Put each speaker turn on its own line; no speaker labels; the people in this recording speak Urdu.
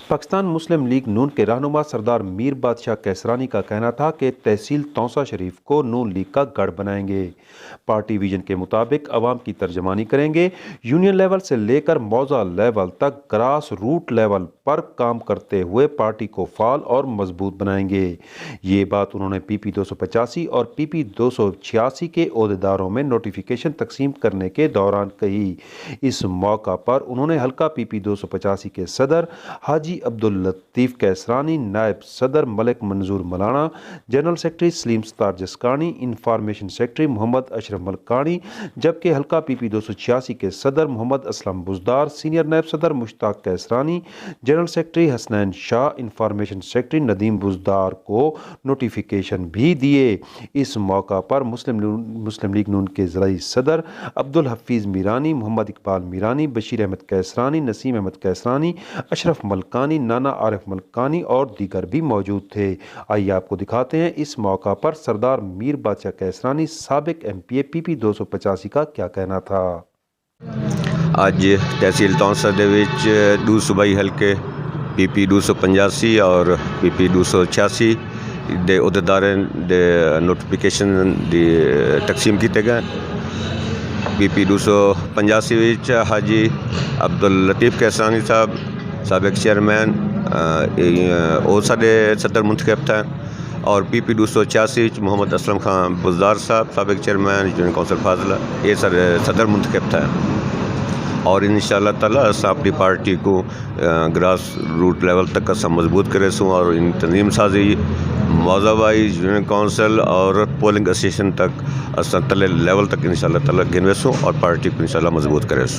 پاکستان مسلم لیگ نون کے رہنما سردار میر بادشاہ کیسرانی کا کہنا تھا کہ تحصیل توسہ شریف کو نون لیگ کا گڑھ بنائیں گے۔ پارٹی ویژن کے مطابق عوام کی ترجمانی کریں گے، یونین لیول سے لے کر موضع لیول تک گراس روٹ لیول پر کام کرتے ہوئے پارٹی کو فعال اور مضبوط بنائیں گے۔ یہ بات انہوں نے PP 285 اور PP 286 کے عہدیداروں میں نوٹیفیکیشن تقسیم کرنے کے دوران کہی۔ اس موقع پر انہوں نے حلقہ PP 285 کے صدر حاجی عبداللطیف کیسرانی، نائب صدر ملک منظور ملانا، جنرل سیکرٹری سلیم ستار جسکانی، انفارمیشن سیکرٹری محمد اشرف ملکانی، جبکہ حلقہ PP 286 کے صدر محمد اسلم بزدار، سینئر نائب صدر مشتاق کیسرانی، جنرل سیکرٹری حسنین شاہ، انفارمیشن سیکرٹری ندیم بزدار کو نوٹیفیکیشن بھی دیے۔ اس موقع پر مسلم لیگ نون کے ضلعی صدر عبدالحفیظ میرانی، محمد اقبال میرانی، بشیر احمد کیسرانی، نسیم احمد کیسرانی، اشرف ملکانی، نانا عارف ملکانی اور دیگر بھی موجود تھے۔ آئیے آپ کو دکھاتے ہیں اس موقع پر سردار میر بادشاہ کیسرانی سابق MP PP 285 کا کیا کہنا تھا۔
ਅੱਜ ਤਹਿਸੀਲ ਤੌਂਸਾ ਦੇ ਵਿੱਚ ਦੋ ਸੂਬਾਈ ਹਲਕੇ PP 285 ਔਰ PP 286 ਦੇ ਅਹੁਦੇਦਾਰਾਂ ਦੇ ਨੋਟੀਫਿਕੇਸ਼ਨ ਦੀ ਤਕਸੀਮ ਕੀਤੇ ਗਏ। PP 285 ਵਿੱਚ ਹਾਜੀ ਅਬਦੁਲ ਲਤੀਫ ਕੈਸਰਾਨੀ ਸਾਹਿਬ ਸਾਬਕ ਚੇਅਰਮੈਨ ਉਹ ਸਾਡੇ ਸਦਰ ਮੁੰਤਖਬ ਥਾ اور PP 286 محمد اسلم خان بزدار صاحب سابق چیئرمین یونین کونسل فاضلہ یہ صدر منتخب تھا، اور انشاءاللہ تعالیٰ اپنی پارٹی کو گراس روٹ لیول تک مضبوط کرے سوں اور ان تنظیم سازی موضوع وائز یونین کونسل اور پولنگ اسٹیشن تک تلے لیول تک انشاءاللہ تعالیٰ گنوے سوں اور پارٹی کو انشاءاللہ مضبوط کرے سوں۔